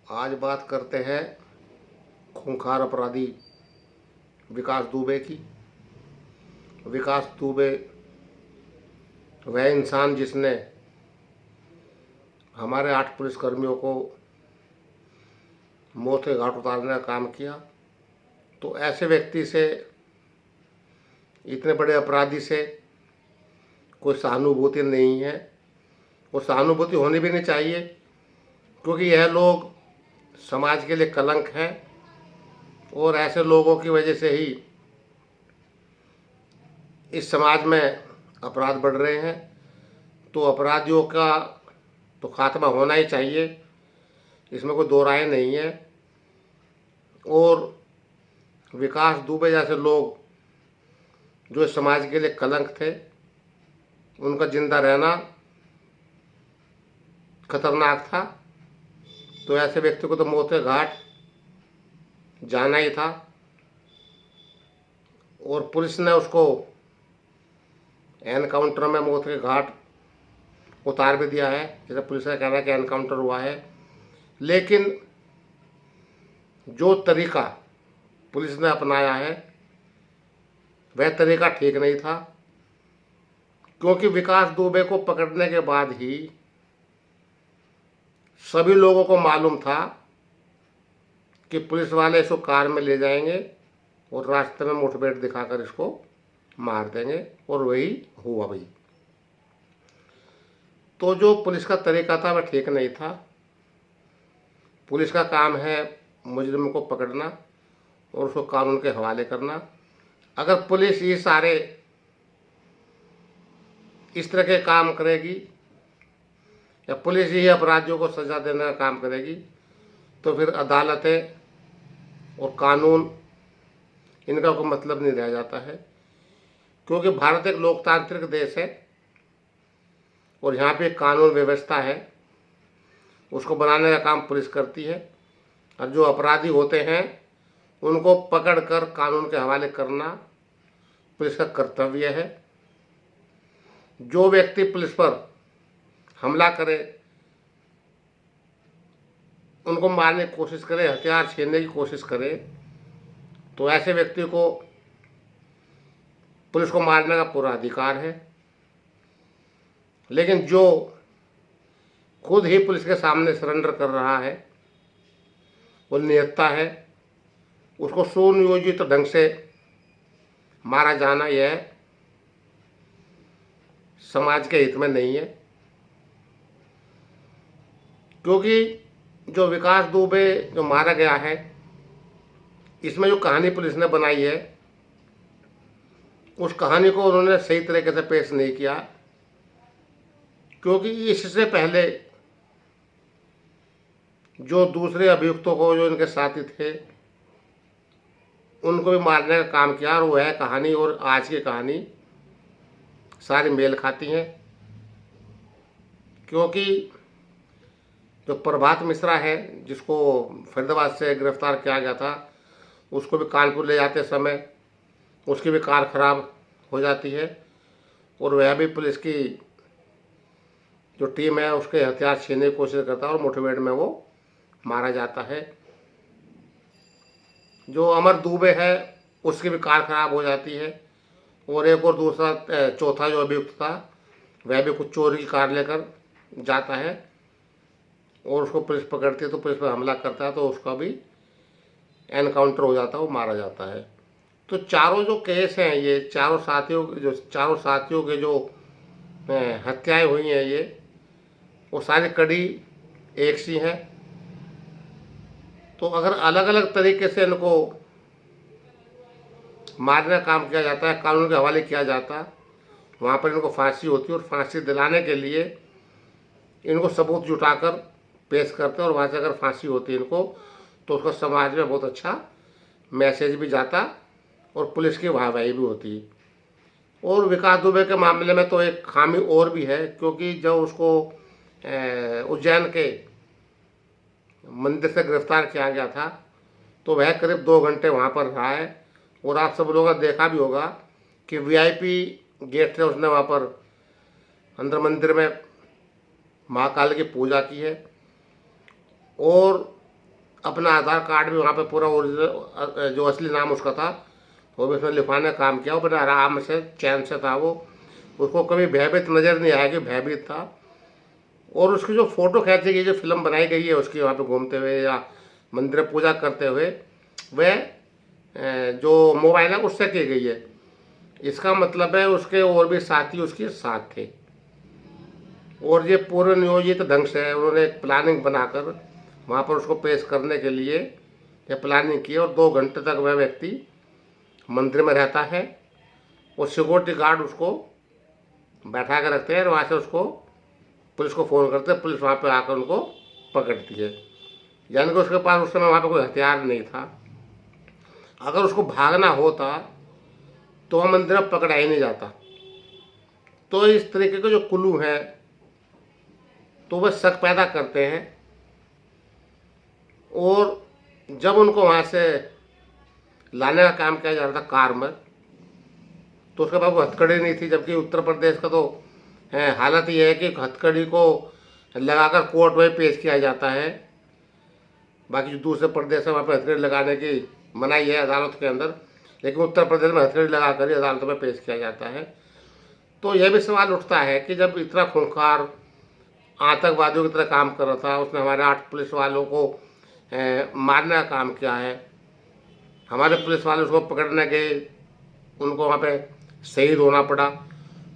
आज बात करते हैं खूंखार अपराधी विकास दुबे की। विकास दुबे वह इंसान जिसने हमारे 8 पुलिसकर्मियों को मौत के घाट उतारने का काम किया। तो ऐसे व्यक्ति से, इतने बड़े अपराधी से कोई सहानुभूति नहीं है और सहानुभूति होनी भी नहीं चाहिए, क्योंकि यह लोग समाज के लिए कलंक है और ऐसे लोगों की वजह से ही इस समाज में अपराध बढ़ रहे हैं। तो अपराधियों का तो खात्मा होना ही चाहिए, इसमें कोई दो राय नहीं है। और विकास दुबे जैसे लोग जो समाज के लिए कलंक थे, उनका जिंदा रहना खतरनाक था। तो ऐसे व्यक्ति को तो मौत के घाट जाना ही था और पुलिस ने उसको एनकाउंटर में मौत के घाट उतार भी दिया है। जैसे पुलिस का कहना है कि एनकाउंटर हुआ है, लेकिन जो तरीका पुलिस ने अपनाया है वह तरीका ठीक नहीं था, क्योंकि विकास दुबे को पकड़ने के बाद ही सभी लोगों को मालूम था कि पुलिस वाले इसको कार में ले जाएंगे और रास्ते में मुठभेड़ दिखाकर इसको मार देंगे, और वही हुआ भाई। तो जो पुलिस का तरीका था वह ठीक नहीं था। पुलिस का काम है मुजरिम को पकड़ना और उसको कानून के हवाले करना। अगर पुलिस ये सारे इस तरह के काम करेगी या पुलिस ही अपराधियों को सजा देने का काम करेगी, तो फिर अदालतें और कानून इनका कोई मतलब नहीं रह जाता है। क्योंकि भारत एक लोकतांत्रिक देश है और यहाँ पे कानून व्यवस्था है, उसको बनाने का काम पुलिस करती है, और जो अपराधी होते हैं उनको पकड़कर कानून के हवाले करना पुलिस का कर्तव्य है। जो व्यक्ति पुलिस पर हमला करे, उनको मारने की कोशिश करे, हथियार छीनने की कोशिश करे, तो ऐसे व्यक्ति को पुलिस को मारने का पूरा अधिकार है। लेकिन जो खुद ही पुलिस के सामने सरेंडर कर रहा है, वो निहत्था है, उसको सुनियोजित ढंग से मारा जाना यह समाज के हित में नहीं है। क्योंकि जो विकास दुबे जो मारा गया है, इसमें जो कहानी पुलिस ने बनाई है, उस कहानी को उन्होंने सही तरीके से पेश नहीं किया। क्योंकि इससे पहले जो दूसरे अभियुक्तों को, जो इनके साथी थे, उनको भी मारने का काम किया, और वह कहानी और आज की कहानी सारी मेल खाती हैं। क्योंकि जो प्रभात मिश्रा है, जिसको फरीदाबाद से गिरफ्तार किया गया था, उसको भी कानपुर ले जाते समय उसकी भी कार खराब हो जाती है और वह भी पुलिस की जो टीम है उसके हथियार छीनने की कोशिश करता है और मुठभेड़ में वो मारा जाता है। जो अमर दुबे है उसकी भी कार खराब हो जाती है, और एक और दूसरा चौथा जो अभियुक्त था वह भी कुछ चोरी की कार लेकर जाता है और उसको पुलिस पकड़ती है, तो पुलिस पर हमला करता है, तो उसका भी एनकाउंटर हो जाता है, वो मारा जाता है। तो चारों जो केस हैं, ये चारों साथियों के जो हत्याएं हुई हैं, ये वो सारी कड़ी एक सी हैं। तो अगर अलग अलग तरीके से इनको मारने का काम किया जाता है, कानून के हवाले किया जाता, वहाँ पर इनको फांसी होती है, और फांसी दिलाने के लिए इनको सबूत जुटाकर पेश करते हैं, और वहाँ से अगर फांसी होती है इनको, तो उसका समाज में बहुत अच्छा मैसेज भी जाता और पुलिस की वाहवाही भी होती। और विकास दुबे के मामले में तो एक खामी और भी है, क्योंकि जब उसको उज्जैन के मंदिर से गिरफ्तार किया गया था, तो वह करीब 2 घंटे वहाँ पर रहा है, और आप सब लोगों ने देखा भी होगा कि वीआईपी गेट से उसने वहाँ पर अंदर मंदिर में महाकाल की पूजा की है, और अपना आधार कार्ड भी वहाँ पे पूरा ओरिजिनल जो असली नाम उसका था वो भी उसने लिखवाने का काम किया। वो बड़ा आराम से चैन से था वो, उसको कभी भयभीत नज़र नहीं आया कि भयभीत था। और उसकी जो फ़ोटो खींची गई, जो फिल्म बनाई गई है उसकी वहाँ पे घूमते हुए या मंदिर में पूजा करते हुए, वह जो मोबाइल है उससे की गई है। इसका मतलब है उसके और भी साथी उसके साथ थे और ये पूर्व नियोजित ढंग से उन्होंने एक प्लानिंग बनाकर वहाँ पर उसको पेश करने के लिए ये प्लानिंग की। और 2 घंटे तक वह व्यक्ति मंदिर में रहता है और सिक्योरिटी गार्ड उसको बैठा कर रखते हैं और वहाँ से उसको पुलिस को फ़ोन करते हैं। पुलिस वहाँ पे आकर उनको पकड़ती है। यानी कि उसके पास उस समय वहाँ पे कोई हथियार नहीं था। अगर उसको भागना होता तो वह मंदिर में पकड़ा ही नहीं जाता। तो इस तरीके के जो कुल्लू हैं तो वह शक पैदा करते हैं और जब उनको वहाँ से लाने का काम किया जा रहा था कार में, तो उसके पास वो हथकड़ी नहीं थी। जबकि उत्तर प्रदेश का तो हालत ये है कि हथकड़ी को लगाकर कोर्ट में पेश किया जाता है। बाकी जो दूसरे प्रदेश है वहाँ पर हथकड़ी लगाने की मनाही है अदालत के अंदर, लेकिन उत्तर प्रदेश में हथकड़ी लगाकर ही अदालत में पेश किया जाता है। तो यह भी सवाल उठता है कि जब इतना खूंखार आतंकवादियों की तरह काम कर रहा था, उसने हमारे 8 पुलिस वालों को मारने का काम किया है, हमारे पुलिस वाले उसको पकड़ने गए, उनको वहाँ पे शहीद होना पड़ा,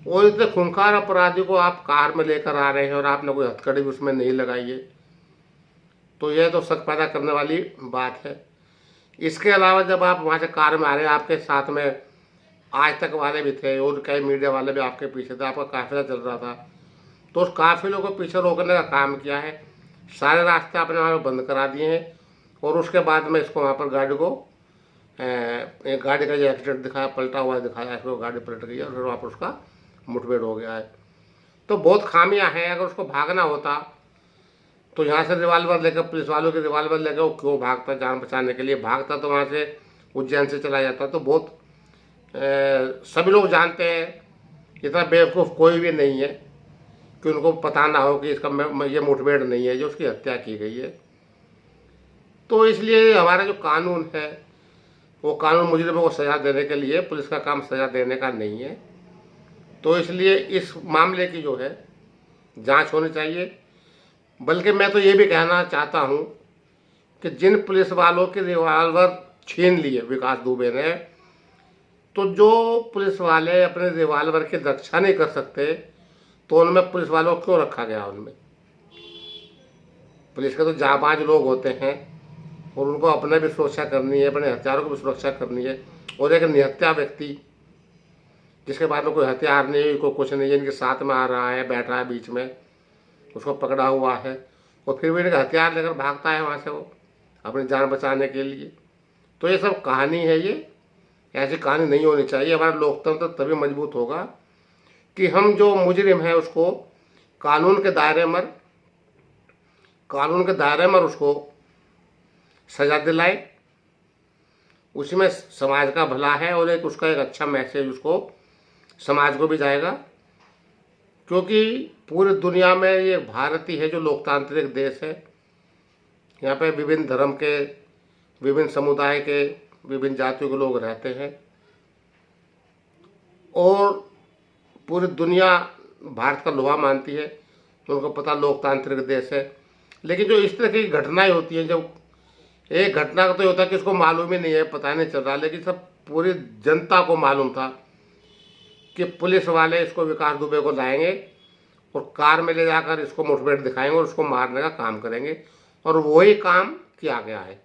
और इतने खूंखार अपराधी को आप कार में लेकर आ रहे हैं और आपने कोई हथकड़ी भी उसमें नहीं लगाई है, तो यह तो शक पैदा करने वाली बात है। इसके अलावा जब आप वहाँ से कार में आ रहे हैं, आपके साथ में आज तक वाले भी थे और कई मीडिया वाले भी आपके पीछे थे, आपका काफिला चल रहा था, तो उस काफिलों को पीछे रोकने का काम किया है। सारे रास्ते आपने वहाँ पर बंद करा दिए हैं और उसके बाद में इसको वहाँ पर गाड़ी को एक गाड़ी का जो एक्सीडेंट दिखाया, पलटा हुआ दिखाया, फिर वो गाड़ी पलट गई और फिर वहाँ पर उसका मुठभेड़ हो गया है। तो बहुत खामियां हैं। अगर उसको भागना होता तो यहाँ से रिवाल्वर लेकर, पुलिस वालों के रिवाल्वर लेकर वो क्यों भागता? जान बचाने के लिए भागता तो वहाँ से उज्जैन से चला जाता। तो बहुत सभी लोग जानते हैं, इतना बेवकूफ़ कोई भी नहीं है कि उनको पता ना हो कि इसका ये मुठभेड़ नहीं है जो उसकी हत्या की गई है। तो इसलिए हमारा जो कानून है वो कानून मुजरिमों को सज़ा देने के लिए, पुलिस का काम सज़ा देने का नहीं है। तो इसलिए इस मामले की जो है जांच होनी चाहिए। बल्कि मैं तो ये भी कहना चाहता हूँ कि जिन पुलिस वालों के रिवाल्वर छीन लिए विकास दुबे ने, तो जो पुलिस वाले अपने रिवाल्वर की रक्षा नहीं कर सकते तो उनमें पुलिस वालों को क्यों रखा गया? उनमें पुलिस के तो जाबाज लोग होते हैं और उनको अपने भी सुरक्षा करनी है, अपने हथियारों की भी सुरक्षा करनी है। और एक निहत्या व्यक्ति जिसके पास में कोई हथियार नहीं, कोई कुछ नहीं है, इनके साथ में आ रहा है, बैठ रहा है बीच में, उसको पकड़ा हुआ है और फिर भी इनका हथियार लेकर भागता है वहाँ से वो अपनी जान बचाने के लिए। तो ये सब कहानी है, ये ऐसी कहानी नहीं होनी चाहिए। हमारा लोकतंत्र तभी मजबूत होगा कि हम जो मुजरिम है उसको कानून के दायरे में उसको सजा दिलाए। उसमें समाज का भला है और एक उसका एक अच्छा मैसेज उसको समाज को भी जाएगा, क्योंकि पूरी दुनिया में ये भारत ही है जो लोकतांत्रिक देश है। यहाँ पे विभिन्न धर्म के, विभिन्न समुदाय के, विभिन्न जातियों के लोग रहते हैं और पूरी दुनिया भारत का लोहा मानती है। तो उनको पता लोकतांत्रिक देश है। लेकिन जो इस तरह की घटनाएं होती हैं, जब एक घटना का तो होता है कि इसको मालूम ही नहीं है, पता नहीं चल रहा, लेकिन सब पूरी जनता को मालूम था कि पुलिस वाले इसको विकास दुबे को लाएंगे और कार में ले जाकर इसको मुठभेड़ दिखाएंगे और उसको मारने का काम करेंगे, और वही काम किया गया है।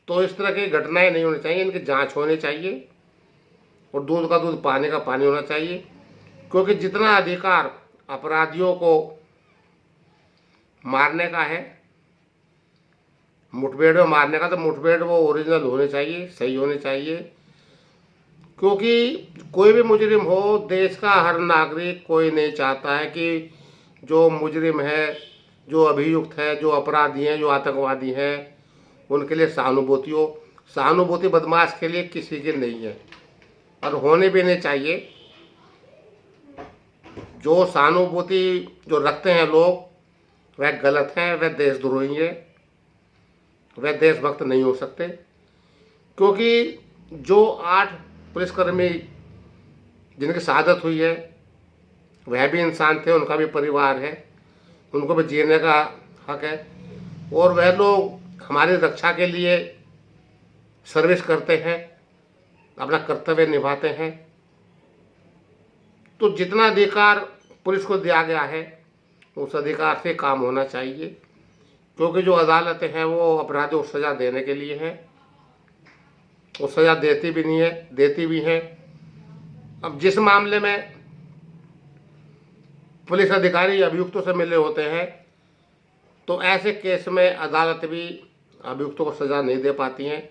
तो इस तरह की घटनाएं नहीं होनी चाहिए, इनकी जांच होनी चाहिए और दूध का दूध पानी का पानी होना चाहिए। क्योंकि जितना अधिकार अपराधियों को मारने का है, मुठभेड़ में मारने का, तो मुठभेड़ वो ओरिजिनल होनी चाहिए, सही होनी चाहिए। क्योंकि कोई भी मुजरिम हो, देश का हर नागरिक कोई नहीं चाहता है कि जो मुजरिम है, जो अभियुक्त है, जो अपराधी हैं, जो आतंकवादी हैं, उनके लिए सहानुभूति हो। सहानुभूति बदमाश के लिए किसी की नहीं है और होने भी नहीं चाहिए। जो सहानुभूति जो रखते हैं लोग, वह गलत है, वह देशद्रोही है। वह देशभक्त नहीं हो सकते, क्योंकि जो 8 पुलिसकर्मी जिनकी शहादत हुई है वह भी इंसान थे, उनका भी परिवार है, उनको भी जीने का हक है, और वह लोग हमारी रक्षा के लिए सर्विस करते हैं, अपना कर्तव्य निभाते हैं। तो जितना अधिकार पुलिस को दिया गया है उस अधिकार से काम होना चाहिए, क्योंकि जो अदालतें हैं वो अपराधियों को सज़ा देने के लिए हैं, वो सज़ा देती भी नहीं है, देती भी हैं। अब जिस मामले में पुलिस अधिकारी अभियुक्तों से मिले होते हैं, तो ऐसे केस में अदालत भी अभियुक्तों को सज़ा नहीं दे पाती हैं।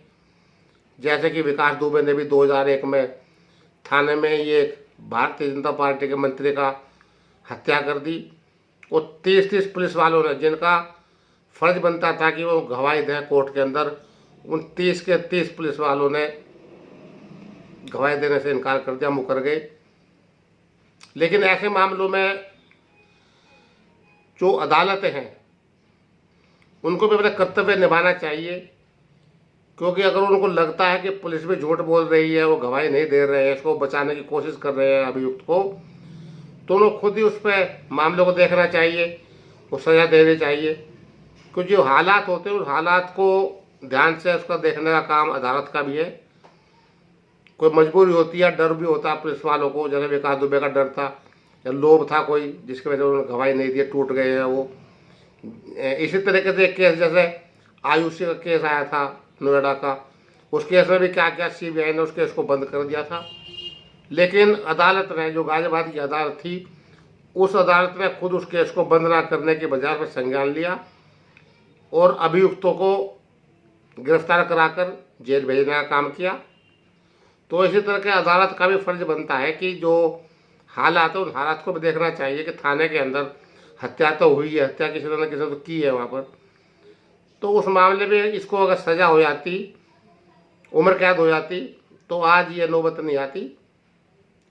जैसे कि विकास दुबे ने भी 2001 में थाने में ये भारतीय जनता पार्टी के मंत्री का हत्या कर दी, और 30 पुलिस वालों ने, जिनका फर्ज बनता था कि वो गवाही दें कोर्ट के अंदर, उन 30 के 30 पुलिस वालों ने गवाही देने से इनकार कर दिया, मुकर गए। लेकिन ऐसे मामलों में जो अदालतें हैं उनको भी अपना कर्तव्य निभाना चाहिए, क्योंकि अगर उनको लगता है कि पुलिस भी झूठ बोल रही है, वो गवाही नहीं दे रहे हैं, इसको बचाने की कोशिश कर रहे हैं अभियुक्त को, तो उन्हें खुद ही उस पर मामले को देखना चाहिए, वो सज़ा देनी चाहिए। क्योंकि जो हालात होते हैं उस हालात को ध्यान से उसका देखने का काम अदालत का भी है। कोई मजबूरी होती है, डर भी होता है पुलिस वालों को, जैसे विकास दुबे का डर था या लोभ था कोई, जिसकी वजह से उन्होंने गवाही नहीं दी, टूट गए हैं वो। इसी तरीके से एक केस जैसे आयुषी का केस आया था नोएडा का, उस केस में भी क्या क्या CBI ने उस केस को बंद कर दिया था। लेकिन अदालत ने, जो गाजियाबाद की अदालत थी, उस अदालत ने खुद उस केस को बंद ना करने के बजाय पर संज्ञान लिया और अभियुक्तों को गिरफ्तार कराकर जेल भेजने का काम किया। तो इसी तरह के अदालत का भी फर्ज बनता है कि जो हालात है उन हालात को भी देखना चाहिए कि थाने के अंदर हत्या तो हुई है, हत्या किसी ने किसी तो की है वहाँ पर, तो उस मामले में इसको अगर सज़ा हो जाती, उम्र कैद हो जाती, तो आज ये नौबत नहीं आती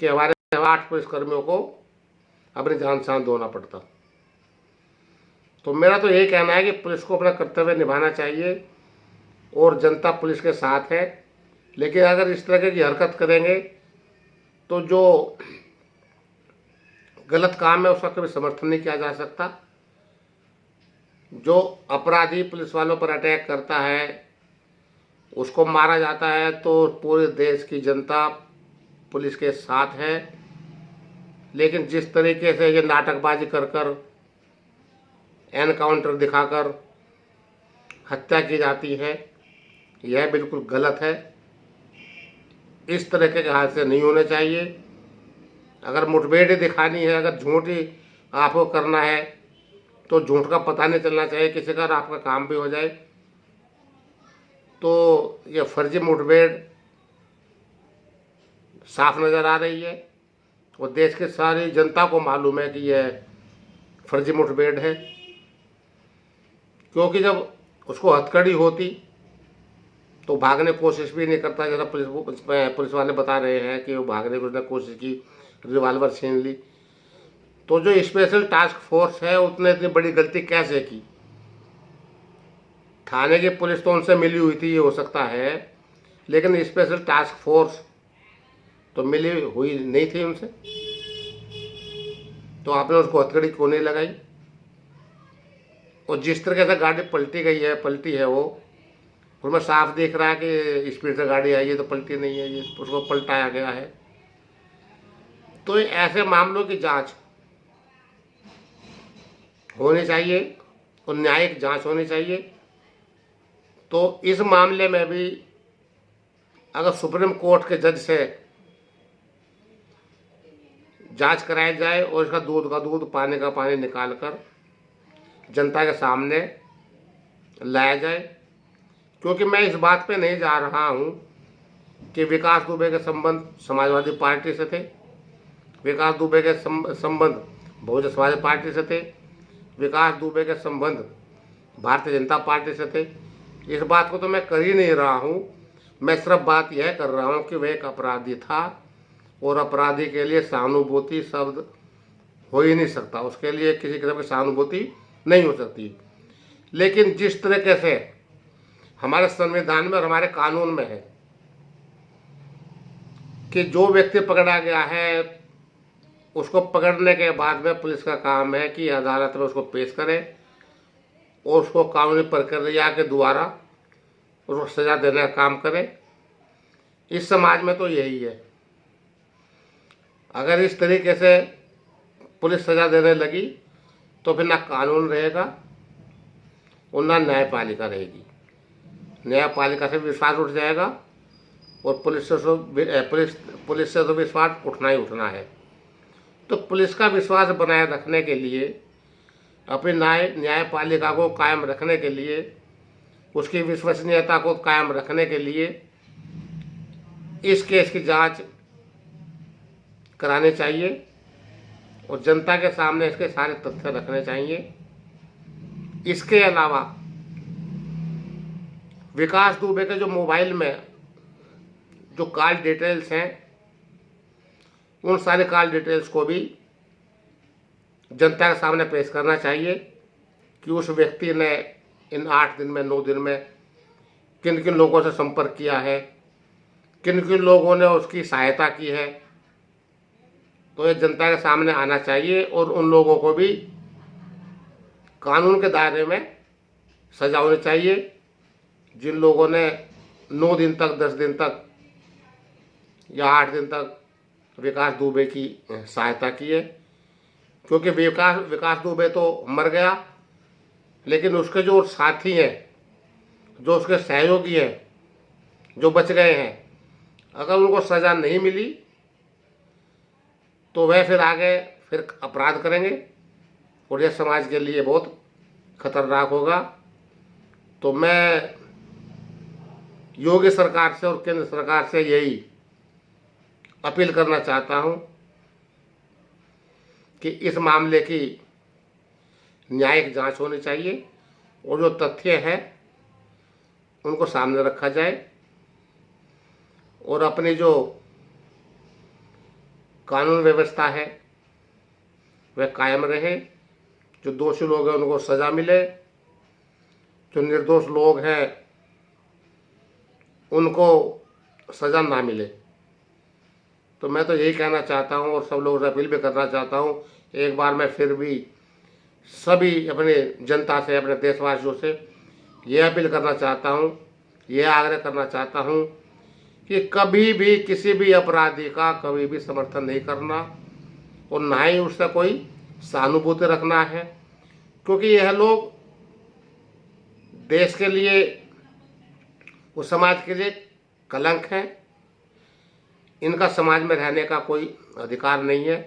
कि हमारे 8 पुलिसकर्मियों को अपनी जान से हाथ धोना पड़ता। तो मेरा तो यही कहना है कि पुलिस को अपना कर्तव्य निभाना चाहिए और जनता पुलिस के साथ है। लेकिन अगर इस तरह की हरकत करेंगे तो जो गलत काम है उसका कभी समर्थन नहीं किया जा सकता। जो अपराधी पुलिस वालों पर अटैक करता है, उसको मारा जाता है, तो पूरे देश की जनता पुलिस के साथ है। लेकिन जिस तरीके से ये नाटकबाजी कर कर, एनकाउंटर दिखाकर हत्या की जाती है, यह बिल्कुल गलत है। इस तरह के हादसे नहीं होने चाहिए। अगर मुठभेड़ दिखानी है, अगर झूठ ही आपको करना है, तो झूठ का पता नहीं चलना चाहिए किसी का, और आपका काम भी हो जाए। तो ये फर्जी मुठभेड़ साफ नज़र आ रही है और देश की सारी जनता को मालूम है कि यह फर्जी मुठभेड़ है। क्योंकि जब उसको हथकड़ी होती तो भागने की कोशिश भी नहीं करता। जरा पुलिस वाले बता रहे हैं कि वो भागने की उसने कोशिश की, रिवाल्वर छीन ली। तो जो स्पेशल टास्क फोर्स है उसने इतनी बड़ी गलती कैसे की? थाने की पुलिस तो उनसे मिली हुई थी, ये हो सकता है, लेकिन स्पेशल टास्क फोर्स तो मिली हुई नहीं थी उनसे। तो आपने उसको हथकड़ी क्यों नहीं लगाई? और जिस तरीके से गाड़ी पलटी है वो, उसमें साफ दिख रहा है कि स्पीड से गाड़ी आई है, तो पलटी नहीं है, ये उसको पलटाया गया है। तो ऐसे मामलों की जांच होनी चाहिए और न्यायिक जांच होनी चाहिए। तो इस मामले में भी अगर सुप्रीम कोर्ट के जज से जांच कराई जाए और इसका दूध का दूध, पानी का पानी निकालकर जनता के सामने लाया जाए, क्योंकि मैं इस बात पे नहीं जा रहा हूं कि विकास दुबे के संबंध समाजवादी पार्टी से थे, विकास दुबे के संबंध बहुजन समाज पार्टी से थे, विकास दुबे के संबंध भारतीय जनता पार्टी से थे। इस बात को तो मैं कर ही नहीं रहा हूँ। मैं सिर्फ बात यह कर रहा हूँ कि वह एक अपराधी था और अपराधी के लिए सहानुभूति शब्द हो ही नहीं सकता, उसके लिए किसी किस्म की सहानुभूति नहीं हो सकती। लेकिन जिस तरीके से हमारे संविधान में और हमारे कानून में है कि जो व्यक्ति पकड़ा गया है उसको पकड़ने के बाद में पुलिस का काम है कि अदालत में उसको पेश करे और उसको कानूनी प्रक्रिया के द्वारा उसको सज़ा देने का काम करे। इस समाज में तो यही है। अगर इस तरीके से पुलिस सज़ा देने लगी तो फिर ना कानून रहेगा और ना न्यायपालिका रहेगी। न्यायपालिका से विश्वास उठ जाएगा और पुलिस से तो विश्वास उठना ही उठना है। तो पुलिस का विश्वास बनाए रखने के लिए, अपनी न्यायपालिका को कायम रखने के लिए, उसकी विश्वसनीयता को कायम रखने के लिए इस केस की जांच करानी चाहिए और जनता के सामने इसके सारे तथ्य रखने चाहिए। इसके अलावा विकास दुबे के जो मोबाइल में जो कॉल डिटेल्स हैं, उन सारे कॉल डिटेल्स को भी जनता के सामने पेश करना चाहिए कि उस व्यक्ति ने इन 8 दिन में 9 दिन में किन किन लोगों से संपर्क किया है, किन किन लोगों ने उसकी सहायता की है। तो ये जनता के सामने आना चाहिए और उन लोगों को भी कानून के दायरे में सजा होनी चाहिए जिन लोगों ने 9 दिन तक, 10 दिन तक या 8 दिन तक विकास दुबे की सहायता की है। क्योंकि विकास दुबे तो मर गया, लेकिन उसके जो साथी हैं, जो उसके सहयोगी हैं, जो बच गए हैं, अगर उनको सज़ा नहीं मिली तो वह फिर आगे अपराध करेंगे और यह समाज के लिए बहुत खतरनाक होगा। तो मैं योगी सरकार से और केंद्र सरकार से यही अपील करना चाहता हूं कि इस मामले की न्यायिक जांच होनी चाहिए और जो तथ्य है उनको सामने रखा जाए और अपनी जो कानून व्यवस्था है वह कायम रहे। जो दोषी लोग हैं उनको सज़ा मिले, जो निर्दोष लोग हैं उनको सज़ा ना मिले। तो मैं तो यही कहना चाहता हूँ और सब लोगों से अपील भी करना चाहता हूँ। एक बार मैं फिर भी सभी अपने जनता से, अपने देशवासियों से ये अपील करना चाहता हूँ, ये आग्रह करना चाहता हूँ कि कभी भी किसी भी अपराधी का कभी भी समर्थन नहीं करना और ना ही उससे कोई सहानुभूति रखना है। क्योंकि यह लोग देश के लिए, उस समाज के लिए कलंक हैं। इनका समाज में रहने का कोई अधिकार नहीं है।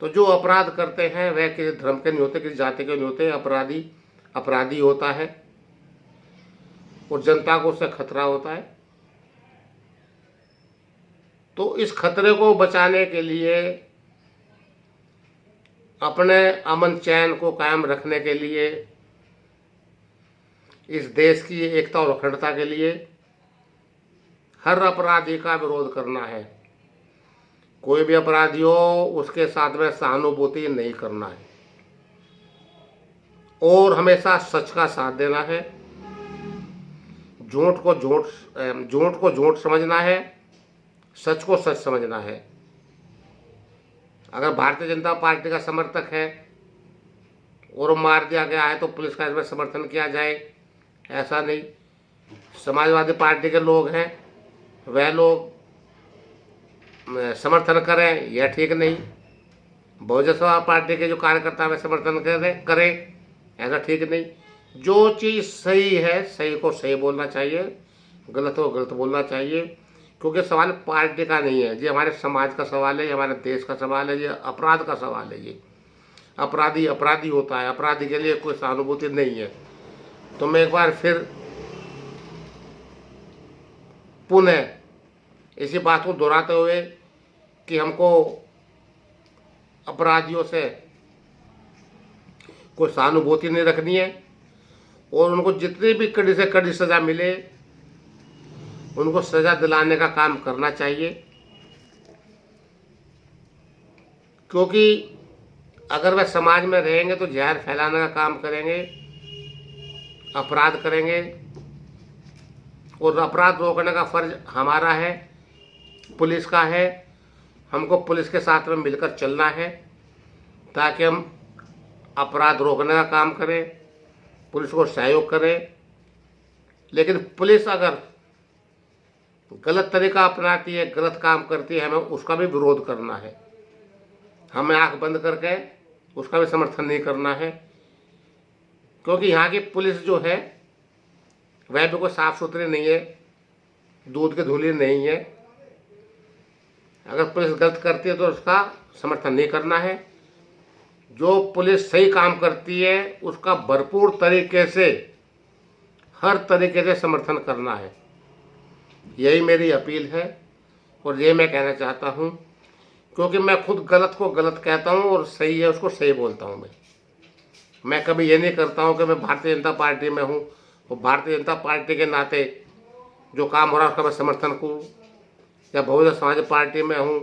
तो जो अपराध करते हैं वह किसी धर्म के नहीं होते, किसी जाति के नहीं होते। अपराधी अपराधी होता है और जनता को उससे खतरा होता है। तो इस खतरे को बचाने के लिए, अपने अमन चैन को कायम रखने के लिए, इस देश की एकता और अखंडता के लिए हर अपराधी का विरोध करना है। कोई भी अपराधी हो उसके साथ में सहानुभूति नहीं करना है और हमेशा सच का साथ देना है। झूठ को झूठ समझना है, सच को सच समझना है। अगर भारतीय जनता पार्टी का समर्थक है और मार दिया गया है तो पुलिस का इसमें समर्थन किया जाए, ऐसा नहीं। समाजवादी पार्टी के लोग हैं, वह लोग समर्थन करें, यह ठीक नहीं। बहुजन समाज पार्टी के जो कार्यकर्ता वे समर्थन करें, ऐसा ठीक नहीं। जो चीज़ सही है, सही को सही बोलना चाहिए, गलत को गलत बोलना चाहिए। क्योंकि सवाल पार्टी का नहीं है, ये हमारे समाज का सवाल है, ये हमारे देश का सवाल है, ये अपराध का सवाल है। ये अपराधी अपराधी होता है, अपराधी के लिए कोई सहानुभूति नहीं है। तो मैं एक बार फिर पुनः इसी बात को दोहराते हुए कि हमको अपराधियों से कोई सहानुभूति नहीं रखनी है और उनको जितनी भी कड़ी से कड़ी सज़ा मिले उनको सज़ा दिलाने का काम करना चाहिए। क्योंकि अगर वह समाज में रहेंगे तो जहर फैलाने का काम करेंगे अपराध करेंगे, और अपराध रोकने का फर्ज हमारा है, पुलिस का है। हमको पुलिस के साथ में मिलकर चलना है ताकि हम अपराध रोकने का काम करें, पुलिस को सहयोग करें। लेकिन पुलिस अगर गलत तरीका अपनाती है, गलत काम करती है, हमें उसका भी विरोध करना है। हमें आंख बंद करके उसका भी समर्थन नहीं करना है, क्योंकि यहाँ की पुलिस जो है वह भी कोई साफ सुथरी नहीं है, दूध की धूली नहीं है। अगर पुलिस गलत करती है तो उसका समर्थन नहीं करना है। जो पुलिस सही काम करती है उसका भरपूर तरीके से, हर तरीके से समर्थन करना है। यही मेरी अपील है और ये मैं कहना चाहता हूँ, क्योंकि मैं खुद गलत को गलत कहता हूँ और सही है उसको सही बोलता हूँ। मैं कभी ये नहीं करता हूँ कि मैं भारतीय जनता पार्टी में हूँ और भारतीय जनता पार्टी के नाते जो काम हो रहा है उसका मैं समर्थन करूँ, या बहुजन समाज पार्टी में हूँ,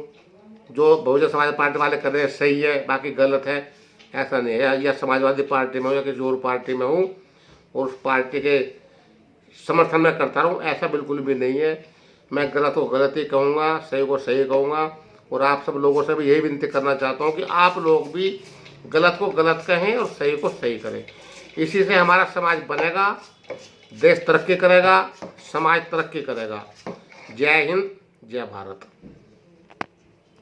जो बहुजन समाज पार्टी वाले कर रहे हैं सही है बाकी गलत है, ऐसा नहीं है। या समाजवादी पार्टी में हूँ या किसी और पार्टी में हूँ और उस पार्टी के समर्थन में करता रहूँ, ऐसा बिल्कुल भी नहीं है। मैं गलत को गलत ही कहूँगा, सही को सही कहूँगा। और आप सब लोगों से भी यही विनती करना चाहता हूँ कि आप लोग भी गलत को गलत कहें और सही को सही करें। इसी से हमारा समाज बनेगा, देश तरक्की करेगा, समाज तरक्की करेगा। जय हिंद, जय भारत।